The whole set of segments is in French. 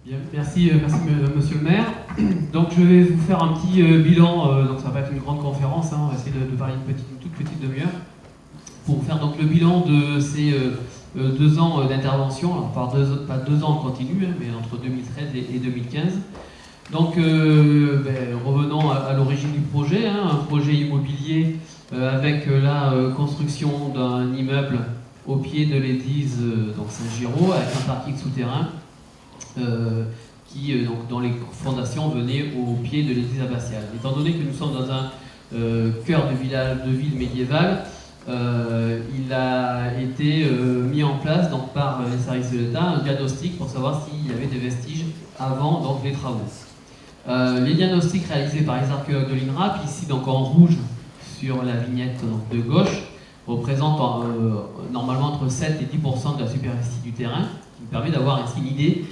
Bien, merci monsieur le maire. Donc je vais vous faire un petit bilan, donc ça va pas être une grande conférence, hein, on va essayer de parler une toute petite demi-heure, pour vous faire donc le bilan de ces 2 ans d'intervention, alors pas 2 ans en continu, hein, mais entre 2013 et 2015. Donc revenons à l'origine du projet, hein, un projet immobilier avec la construction d'un immeuble au pied de l'église donc Saint-Giraud, avec un parking souterrain. Donc, dont les fondations venaient au pied de l'église abbatiale. Étant donné que nous sommes dans un cœur de ville médiévale, il a été mis en place donc, par les services de l'État un diagnostic pour savoir s'il y avait des vestiges avant donc, les travaux. Les diagnostics réalisés par les archéologues de l'INRAP, ici donc en rouge sur la vignette donc, de gauche, représentent normalement entre 7 et 10% de la superficie du terrain, qui permet d'avoir ainsi une idée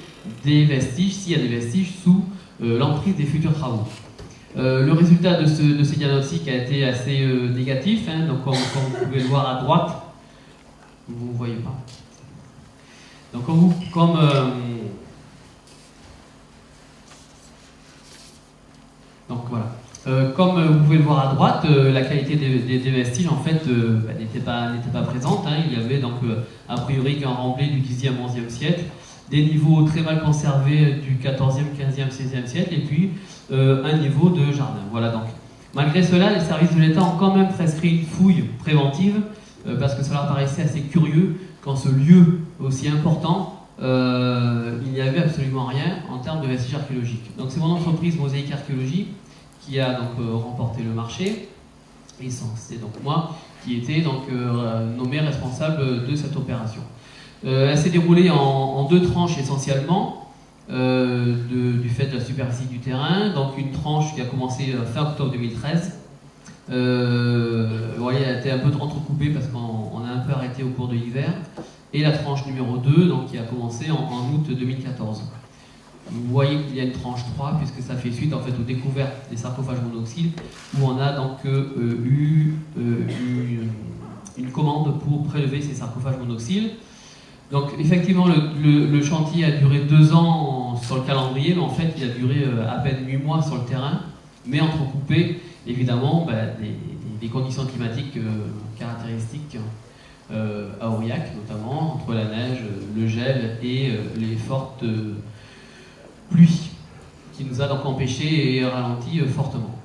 des vestiges, s'il y a des vestiges sous l'emprise des futurs travaux. Le résultat de ces diagnostics a été assez négatif, hein, donc comme vous pouvez le voir à droite, vous ne voyez pas. Donc donc voilà. Comme vous pouvez le voir à droite, la qualité des vestiges en fait n'était pas présente. Hein. Il y avait donc a priori qu'un remblai du 10e, 11e siècle, des niveaux très mal conservés du 14e, 15e, 16e siècle, et puis un niveau de jardin. Voilà donc. Malgré cela, les services de l'État ont quand même prescrit une fouille préventive, parce que ça leur paraissait assez curieux qu'en ce lieu aussi important, il n'y avait absolument rien en termes de vestiges archéologiques. Donc c'est mon entreprise Mosaïque Archéologie qui a donc remporté le marché, et c'est donc moi qui était donc nommé responsable de cette opération. Elle s'est déroulée en 2 tranches essentiellement, du fait de la superficie du terrain. Donc une tranche qui a commencé fin octobre 2013. Vous voyez, elle a été un peu entrecoupée parce qu'on a un peu arrêté au cours de l'hiver. Et la tranche numéro 2, donc, qui a commencé en août 2014. Vous voyez qu'il y a une tranche 3, puisque ça fait suite en fait aux découvertes des sarcophages monoxyles, où on a donc eu une commande pour prélever ces sarcophages monoxyles. Donc effectivement, le chantier a duré 2 ans sur le calendrier, mais en fait il a duré à peine 8 mois sur le terrain, mais entrecoupé évidemment des conditions climatiques caractéristiques à Aurillac notamment, entre la neige, le gel et les fortes pluies, qui nous a donc empêché et ralenti fortement.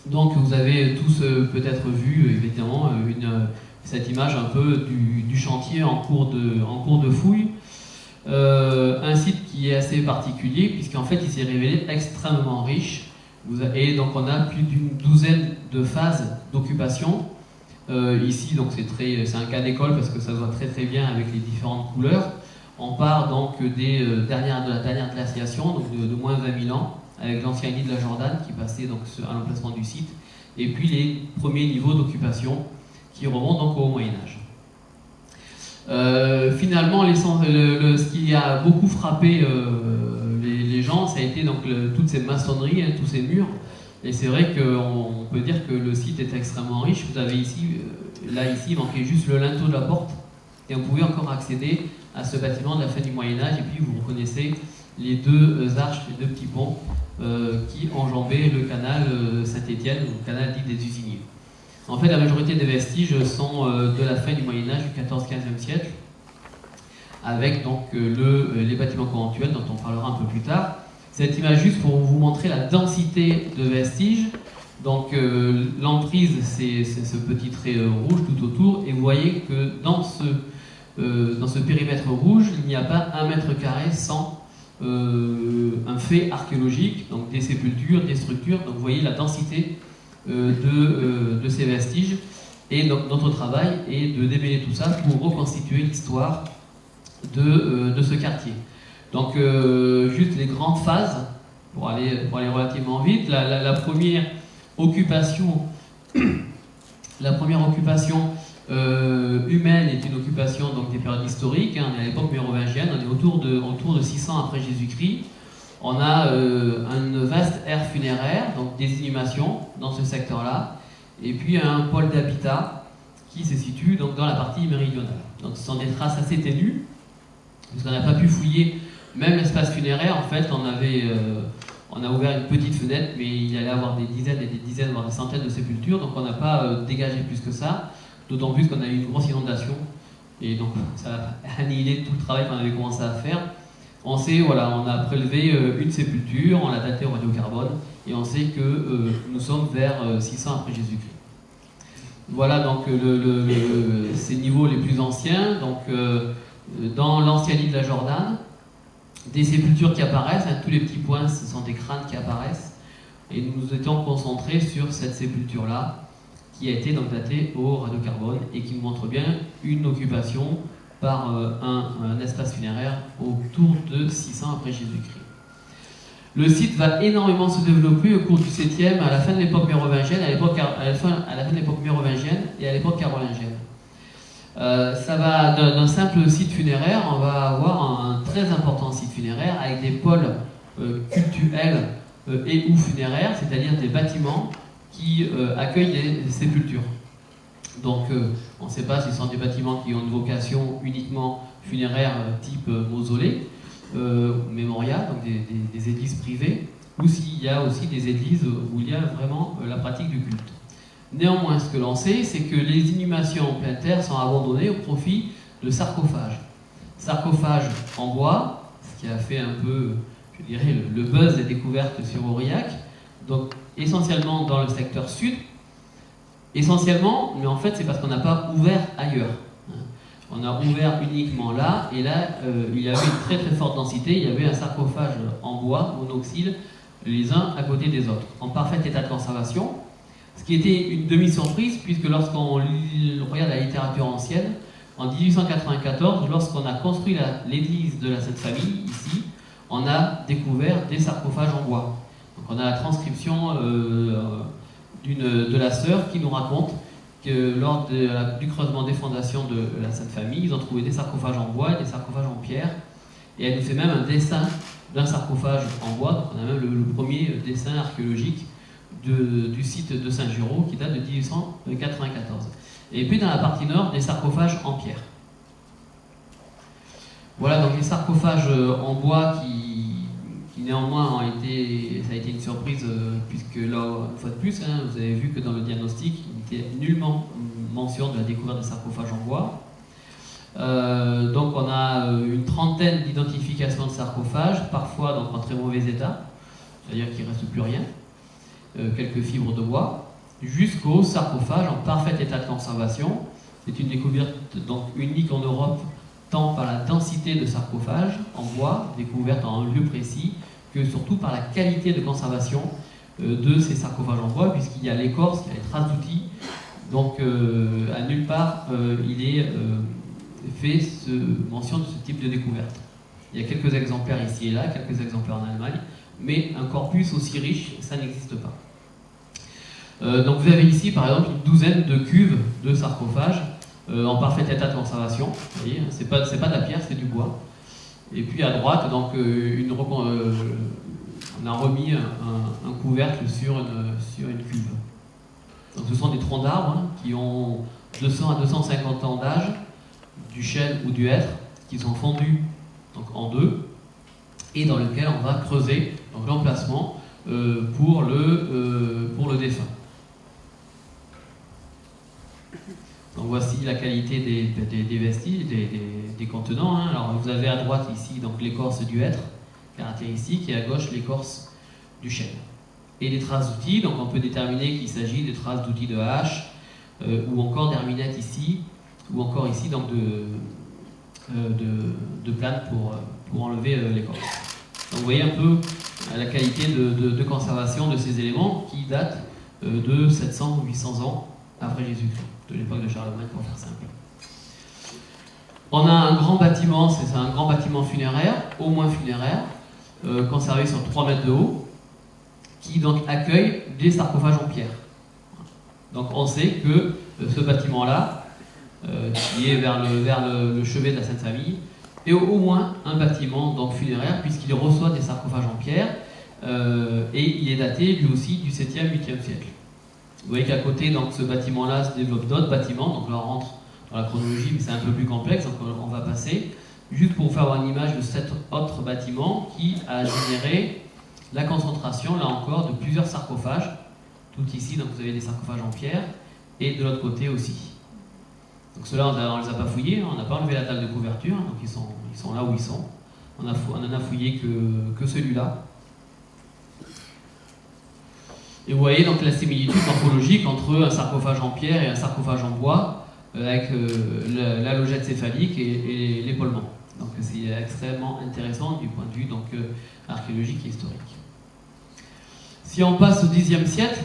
Donc vous avez tous peut-être vu évidemment cette image un peu du chantier en cours de fouille. Un site qui est assez particulier puisqu'en fait il s'est révélé extrêmement riche, et donc on a plus d'une douzaine de phases d'occupation. Ici donc c'est un cas d'école parce que ça se voit très très bien avec les différentes couleurs. On part donc de la dernière glaciation, donc de moins 20 000 ans, avec l'ancien lit de la Jordane qui passait donc à l'emplacement du site, et puis les premiers niveaux d'occupation qui remontent donc au Moyen-Âge. Finalement, ce qui a beaucoup frappé les gens, ça a été donc toutes ces maçonneries, hein, tous ces murs. Et c'est vrai qu'on peut dire que le site est extrêmement riche. Vous avez ici, il manquait juste le linteau de la porte, et on pouvait encore accéder à ce bâtiment de la fin du Moyen-Âge. Et puis vous reconnaissez les 2 arches, les 2 petits ponts qui enjambaient le canal Saint-Étienne, le canal dit des usiniers. En fait, la majorité des vestiges sont de la fin du Moyen-Âge, du 14-15e siècle, avec donc les bâtiments conventuels dont on parlera un peu plus tard. Cette image juste pour vous montrer la densité de vestiges. Donc l'emprise, c'est ce petit trait rouge tout autour, et vous voyez que dans ce périmètre rouge, il n'y a pas 1 mètre carré sans un fait archéologique, donc des sépultures, des structures. Donc vous voyez la densité de ces vestiges, et donc notre travail est de démêler tout ça pour reconstituer l'histoire de ce quartier. Donc juste les grandes phases pour aller relativement vite. La première occupation humaine est une occupation donc des périodes historiques, hein. On est à l'époque mérovingienne, on est autour de 600 après Jésus-Christ. On a une vaste aire funéraire, donc des inhumations dans ce secteur-là, et puis un pôle d'habitat qui se situe donc dans la partie méridionale. Donc ce sont des traces assez ténues, parce qu'on n'a pas pu fouiller Même l'espace funéraire, en fait, on a ouvert une petite fenêtre, mais il y allait avoir des dizaines et des dizaines, voire des centaines de sépultures, donc on n'a pas dégagé plus que ça, d'autant plus qu'on a eu une grosse inondation, et donc ça a annihilé tout le travail qu'on avait commencé à faire. On sait, voilà, on a prélevé une sépulture, on l'a datée au radiocarbone, et on sait que nous sommes vers 600 après Jésus-Christ. Voilà donc ces niveaux les plus anciens. Donc, dans l'ancien lit de la Jordane, des sépultures qui apparaissent, hein, tous les petits points, ce sont des crânes qui apparaissent. Et nous nous étions concentrés sur cette sépulture-là, qui a été donc datée au radiocarbone et qui nous montre bien une occupation par un espace funéraire autour de 600 après Jésus-Christ. Le site va énormément se développer au cours du 7e, à la fin de l'époque mérovingienne, à la fin de l'époque mérovingienne et à l'époque carolingienne. Ça va d'un simple site funéraire, on va avoir un très important site funéraire avec des pôles cultuels et ou funéraires, c'est-à-dire des bâtiments qui accueillent des sépultures. Donc on ne sait pas si ce sont des bâtiments qui ont une vocation uniquement funéraire type mausolée, mémorial, donc des églises privées, ou s'il y a aussi des églises où il y a vraiment la pratique du culte. Néanmoins, ce que l'on sait, c'est que les inhumations en pleine terre sont abandonnées au profit de sarcophages. Sarcophages en bois, ce qui a fait un peu, je dirais, le buzz des découvertes sur Aurillac, donc essentiellement dans le secteur sud, essentiellement, mais en fait c'est parce qu'on n'a pas ouvert ailleurs. On a ouvert uniquement là, et là, il y avait une très très forte densité, il y avait un sarcophage en bois, monoxyle, les uns à côté des autres, en parfait état de conservation, ce qui était une demi-surprise, puisque lorsqu'on regarde la littérature ancienne, en 1894, lorsqu'on a construit l'église de la Sainte Famille, ici, on a découvert des sarcophages en bois. Donc on a la transcription de la sœur qui nous raconte que lors du creusement des fondations de la Sainte Famille, ils ont trouvé des sarcophages en bois et des sarcophages en pierre. Et elle nous fait même un dessin d'un sarcophage en bois. Donc on a même le premier dessin archéologique du site de Saint-Géraud qui date de 1894. Et puis dans la partie nord, des sarcophages en pierre. Voilà donc les sarcophages en bois qui néanmoins ça a été une surprise puisque là, une fois de plus, hein, vous avez vu que dans le diagnostic, il n'était nullement mention de la découverte de sarcophages en bois. Donc on a une trentaine d'identifications de sarcophages, parfois donc en très mauvais état, c'est-à-dire qu'il ne reste plus rien, quelques fibres de bois, jusqu'au sarcophage en parfait état de conservation. C'est une découverte donc unique en Europe, tant par la densité de sarcophages en bois, découverte en un lieu précis, que surtout par la qualité de conservation de ces sarcophages en bois, puisqu'il y a l'écorce, il y a les traces d'outils, donc à nulle part il est fait mention de ce type de découverte. Il y a quelques exemplaires ici et là, quelques exemplaires en Allemagne, mais un corpus aussi riche, ça n'existe pas. Donc vous avez ici par exemple une douzaine de cuves de sarcophages en parfait état de conservation. Vous voyez, c'est pas de la pierre, c'est du bois. Et puis à droite, donc, on a remis un couvercle sur une cuve. Donc, ce sont des troncs d'arbres hein, qui ont 200 à 250 ans d'âge, du chêne ou du hêtre, qui sont fondus donc, en deux, et dans lequel on va creuser l'emplacement pour le défunt. Donc voici la qualité des vestiges, des contenants. Hein. Alors vous avez à droite ici donc l'écorce du hêtre, caractéristique, et à gauche l'écorce du chêne. Et des traces d'outils, donc on peut déterminer qu'il s'agit de traces d'outils de hache, ou encore d'herminette ici, ou encore ici donc de planes pour enlever l'écorce. Donc vous voyez un peu la qualité de conservation de ces éléments qui datent de 700 ou 800 ans après Jésus-Christ, de l'époque de Charlemagne pour faire simple. On a un grand bâtiment, c'est un grand bâtiment funéraire, au moins funéraire, conservé sur 3 mètres de haut, qui donc accueille des sarcophages en pierre. Donc on sait que ce bâtiment-là, qui est vers le chevet de la Sainte Famille, est au moins un bâtiment donc funéraire, puisqu'il reçoit des sarcophages en pierre, et il est daté lui aussi du 7e, 8e siècle. Vous voyez qu'à côté, donc, ce bâtiment-là se développe d'autres bâtiments, donc là on rentre dans la chronologie, mais c'est un peu plus complexe, donc on va passer. juste pour vous faire avoir une image de cet autre bâtiment qui a généré la concentration, là encore, de plusieurs sarcophages. Tout ici, donc vous avez des sarcophages en pierre, et de l'autre côté aussi. Donc ceux-là, on ne les a pas fouillés, on n'a pas enlevé la table de couverture, donc ils sont là où ils sont. On en a fouillé que celui-là. Et vous voyez donc la similitude morphologique entre un sarcophage en pierre et un sarcophage en bois, avec la logette céphalique et l'épaulement. Donc c'est extrêmement intéressant du point de vue donc, archéologique et historique. Si on passe au Xe siècle,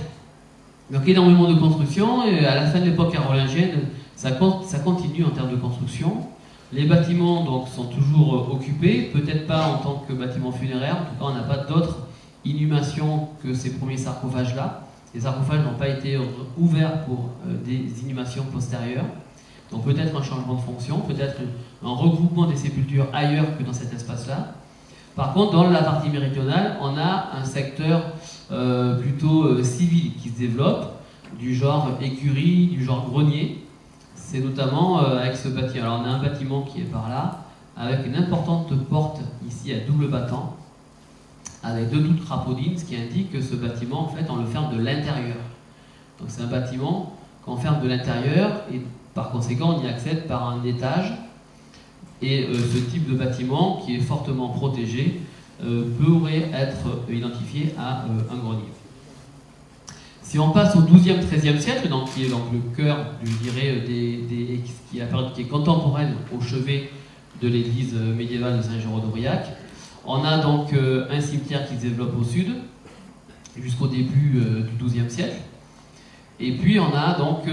donc énormément de construction, et à la fin de l'époque carolingienne, ça continue en termes de construction. Les bâtiments donc, sont toujours occupés, peut-être pas en tant que bâtiments funéraires, en tout cas on n'a pas d'autres inhumations que ces premiers sarcophages-là. Les sarcophages n'ont pas été ouverts pour des inhumations postérieures. Donc peut-être un changement de fonction, peut-être un regroupement des sépultures ailleurs que dans cet espace-là. Par contre, dans la partie méridionale, on a un secteur plutôt civil qui se développe, du genre écurie, du genre grenier. C'est notamment avec ce bâtiment. Alors on a un bâtiment qui est par là, avec une importante porte ici à double battant, avec deux doubles crapaudines, ce qui indique que ce bâtiment, en fait, on le ferme de l'intérieur. Donc c'est un bâtiment qu'on ferme de l'intérieur, et par conséquent, on y accède par un étage. Et ce type de bâtiment, qui est fortement protégé, pourrait être identifié à un grenier. Si on passe au XIIe, XIIIe siècle, donc, qui est donc le cœur, je dirais, qui est contemporaine au chevet de l'église médiévale de Saint-Géraud d'Aurillac, on a donc un cimetière qui se développe au sud, jusqu'au début du XIIe siècle. Et puis on a donc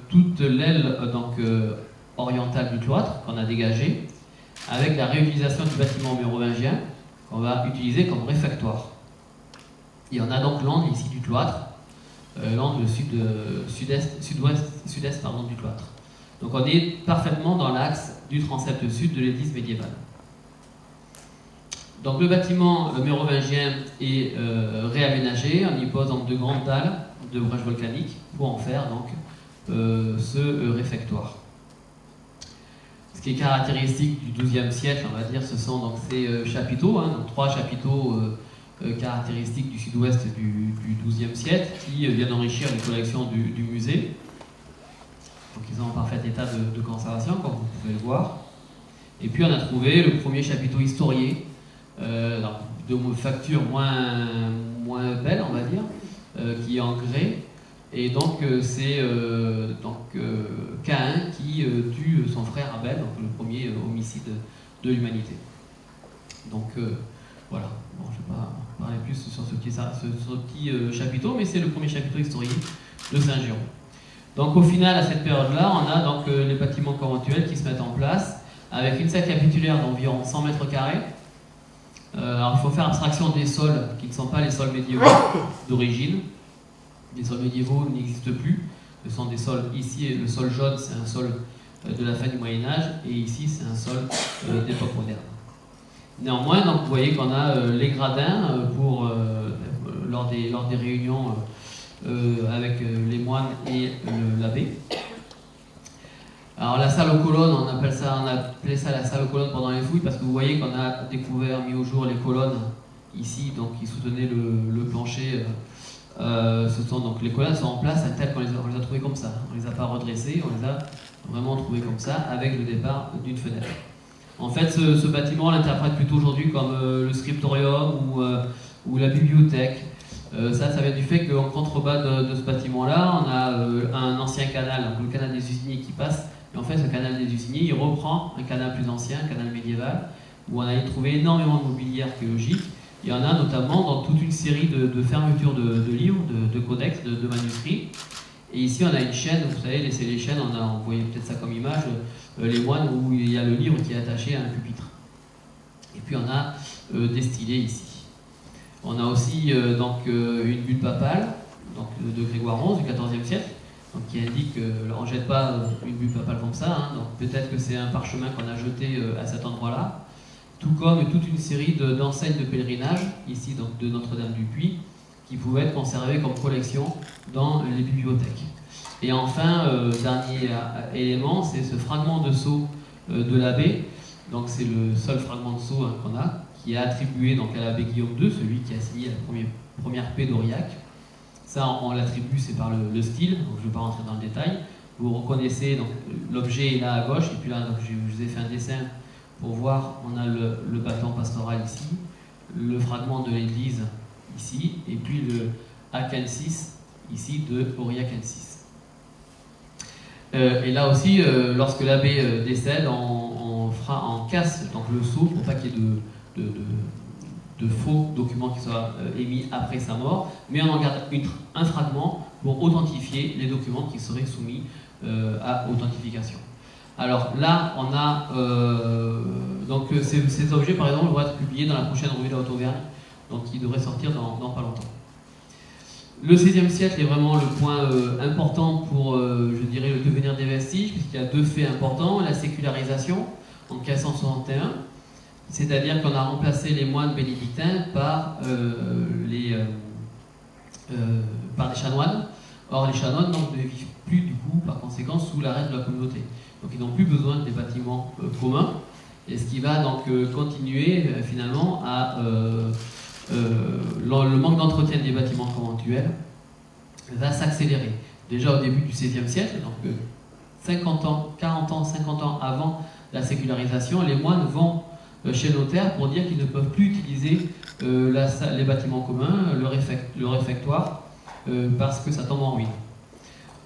toute l'aile orientale du cloître qu'on a dégagée, avec la réutilisation du bâtiment mérovingien qu'on va utiliser comme réfectoire. Et on a donc l'angle ici du cloître, l'angle sud-est du cloître. Donc on est parfaitement dans l'axe du transept sud de l'église médiévale. Donc le bâtiment mérovingien est réaménagé, on y pose donc de grandes dalles de brèches volcaniques pour en faire donc ce réfectoire. Ce qui est caractéristique du XIIe siècle, on va dire, ce sont donc ces chapiteaux, donc 3 chapiteaux caractéristiques du sud-ouest du XIIe siècle qui viennent enrichir les collections du musée. Donc ils sont en parfait état de conservation, comme vous pouvez le voir. Et puis on a trouvé le premier chapiteau historié, de facture moins belle, on va dire, qui est en grès. Et donc c'est Caïn qui tue son frère Abel, donc le premier homicide de l'humanité. Donc voilà, bon, je ne vais pas parler plus sur ce petit chapiteau, mais c'est le premier chapiteau historique de Saint-Géraud. Donc au final, à cette période-là, on a donc les bâtiments conventuels qui se mettent en place, avec une salle capitulaire d'environ 100 mètres carrés. Alors il faut faire abstraction des sols qui ne sont pas les sols médiévaux d'origine. Les sols médiévaux n'existent plus. Ce sont des sols, ici le sol jaune c'est un sol de la fin du Moyen-Âge et ici c'est un sol d'époque moderne. Néanmoins, donc, vous voyez qu'on a les gradins lors des réunions avec les moines et l'abbé. Alors la salle aux colonnes, on appelait ça la salle aux colonnes pendant les fouilles parce que vous voyez qu'on a découvert, mis au jour les colonnes ici, donc qui soutenaient le plancher. Donc les colonnes sont en place telles qu'on les a trouvées comme ça. On ne les a pas redressées, on les a vraiment trouvées comme ça avec le départ d'une fenêtre. En fait, ce bâtiment, on l'interprète plutôt aujourd'hui comme le scriptorium ou la bibliothèque. Ça vient du fait qu'en contrebas de ce bâtiment-là, on a un ancien canal, le canal des usiniers qui passe. Et en fait, ce canal des usiniers, il reprend un canal plus ancien, un canal médiéval, où on a trouvé énormément de mobilier archéologique. Il y en a notamment dans toute une série de fermetures de livres, de codex, de manuscrits. Et ici, on a une chaîne, vous savez, c'est les chaînes, vous voyez peut-être ça comme image, les moines, où il y a le livre qui est attaché à un pupitre. Et puis on a des stylets ici. On a aussi une bulle papale, donc, de Grégoire XI du XIVe siècle, donc, qui indique on ne jette pas une bulle papale comme ça, donc peut-être que c'est un parchemin qu'on a jeté à cet endroit-là, tout comme toute une série d'enseignes de pèlerinage, ici donc, de Notre-Dame-du-Puy, qui pouvaient être conservées comme collection dans les bibliothèques. Et enfin, dernier élément, c'est ce fragment de sceau de l'abbé, Donc c'est le seul fragment de sceau qu'on a, qui est attribué donc à l'abbé Guillaume II, celui qui a signé la première paix d'Aurillac. Ça, on l'attribue, c'est par le style, donc je ne vais pas rentrer dans le détail. Vous reconnaissez, donc l'objet est là à gauche, et puis là, donc, je vous ai fait un dessin pour voir, on a le bâton pastoral ici, le fragment de l'église ici, et puis le Akensis ici de Aurillac-Ensis. Et là aussi, lorsque l'abbé décède, on casse donc, le sceau pour pas qu'il y ait de faux documents qui soient émis après sa mort, mais on en garde un fragment pour authentifier les documents qui seraient soumis à authentification. Alors là, on a donc ces objets, par exemple, vont être publiés dans la prochaine revue de la Haute-Auvergne, donc qui devrait sortir dans pas longtemps. Le XVIe siècle est vraiment le point important pour, je dirais, le devenir des vestiges, puisqu'il y a deux faits importants. La sécularisation en 1561, c'est-à-dire qu'on a remplacé les moines bénédictins par des chanoines. Or, les chanoines ne vivent plus, du coup, par conséquent, sous la règle de la communauté. Donc, ils n'ont plus besoin des bâtiments communs. Et ce qui va donc continuer, finalement, à... le manque d'entretien des bâtiments conventuels va s'accélérer. Déjà au début du XVIe siècle, donc 50 ans, 40 ans, 50 ans avant la sécularisation, les moines vont chez le notaire pour dire qu'ils ne peuvent plus utiliser les bâtiments communs, le réfectoire, parce que ça tombe en ruine.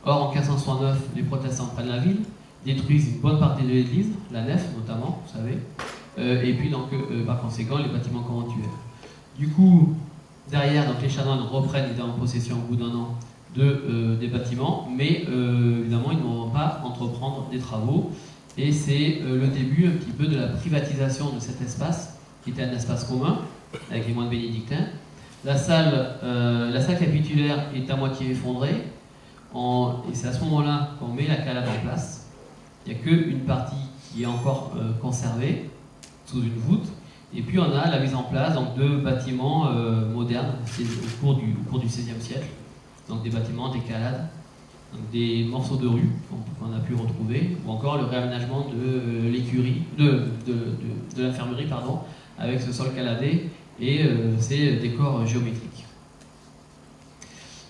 Or, en 1569, les protestants prennent la ville, détruisent une bonne partie de l'église, la nef notamment, vous savez, et puis donc, par conséquent, les bâtiments conventuels. Du coup, derrière, donc, les chanoines reprennent évidemment possession au bout d'un an des bâtiments, mais évidemment, ils ne vont pas entreprendre des travaux. Et c'est le début un petit peu de la privatisation de cet espace, qui était un espace commun, avec les moines bénédictins. La salle capitulaire est à moitié effondrée, et c'est à ce moment-là qu'on met la calade en place. Il n'y a qu'une partie qui est encore conservée, sous une voûte. Et puis on a la mise en place donc, de bâtiments modernes au cours du XVIe siècle. Donc des bâtiments, des calades, donc des morceaux de rue qu'on a pu retrouver, ou encore le réaménagement de l'écurie, de l'infirmerie, pardon, avec ce sol caladé et ces décors géométriques.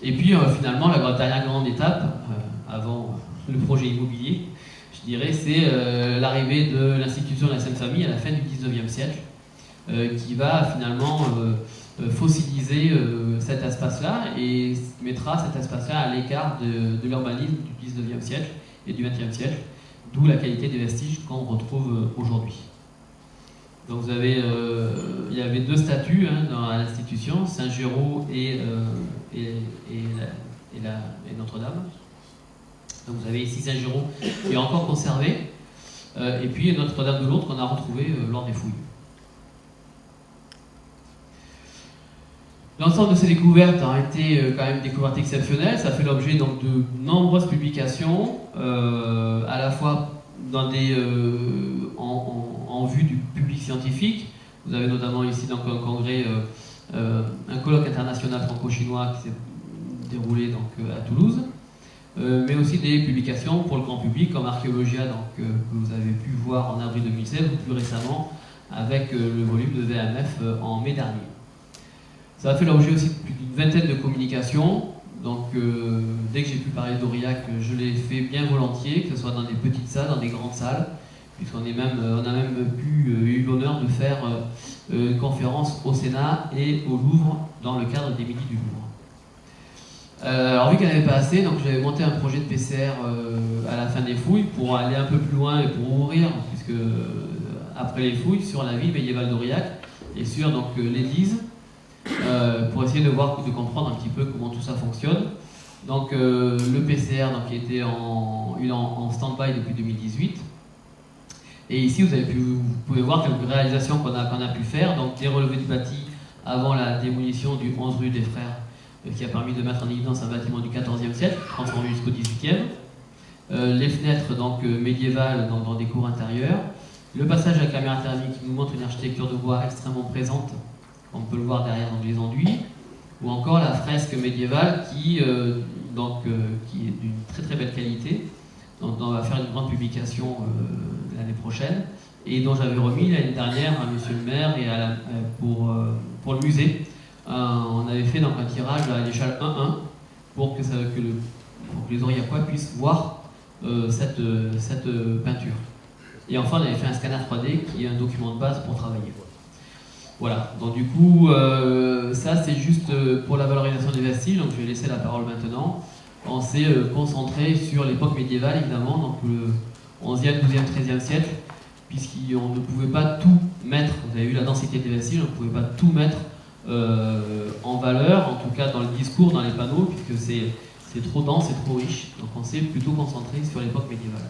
Et puis finalement, la dernière grande étape, avant le projet immobilier, je dirais, c'est l'arrivée de l'institution de la Sainte Famille à la fin du XIXe siècle, qui va finalement fossiliser cet espace-là et mettra cet espace-là à l'écart de l'urbanisme du XIXe siècle et du XXe siècle, d'où la qualité des vestiges qu'on retrouve aujourd'hui. Donc vous avez, il y avait deux statues dans l'institution, Saint-Géraud et Notre-Dame. Donc vous avez ici Saint-Géraud qui est encore conservé, et puis Notre-Dame de Lourdes qu'on a retrouvé lors des fouilles. L'ensemble de ces découvertes a été quand même une découverte exceptionnelle. Ça fait l'objet donc de nombreuses publications, à la fois dans en vue du public scientifique. Vous avez notamment ici donc un congrès, un colloque international franco-chinois qui s'est déroulé donc à Toulouse, mais aussi des publications pour le grand public comme Archéologia, donc, que vous avez pu voir en avril 2016 ou plus récemment avec le volume de VMF en mai dernier. Ça a fait l'objet aussi de plus d'une vingtaine de communications. Donc, dès que j'ai pu parler d'Aurillac, je l'ai fait bien volontiers, que ce soit dans des petites salles, dans des grandes salles, puisqu'on a même eu l'honneur de faire une conférence au Sénat et au Louvre dans le cadre des Midis du Louvre. Alors, vu qu'il n'y en avait pas assez, donc j'avais monté un projet de PCR à la fin des fouilles pour aller un peu plus loin et pour ouvrir, puisque après les fouilles, sur la ville médiévale d'Aurillac et sur donc l'église. Pour essayer de comprendre un petit peu comment tout ça fonctionne. Donc le PCR donc, qui était en stand-by depuis 2018. Et ici vous pouvez voir quelques réalisations qu'on a pu faire. Donc des relevés du bâti avant la démolition du 11 rue des Frères, qui a permis de mettre en évidence un bâtiment du XIVe siècle, transformé jusqu'au XVIIIe. Les fenêtres donc, médiévales dans des cours intérieures. Le passage à la caméra thermique qui nous montre une architecture de bois extrêmement présente. On peut le voir derrière dans les enduits, ou encore la fresque médiévale qui est d'une très très belle qualité. Donc, on va faire une grande publication l'année prochaine et dont j'avais remis l'année dernière à Monsieur le maire et pour le musée. On avait fait donc un tirage à l'échelle 1:1 pour que les Aurillacois puissent voir cette peinture. Et enfin, on avait fait un scanner 3D qui est un document de base pour travailler. Voilà, donc du coup, ça c'est juste pour la valorisation des vestiges, donc je vais laisser la parole maintenant. On s'est concentré sur l'époque médiévale, évidemment, donc le 11e, 12e, 13e siècle, puisqu'on ne pouvait pas tout mettre, vous avez vu la densité des vestiges, on ne pouvait pas tout mettre en valeur, en tout cas dans le discours, dans les panneaux, puisque c'est trop dense et trop riche. Donc on s'est plutôt concentré sur l'époque médiévale.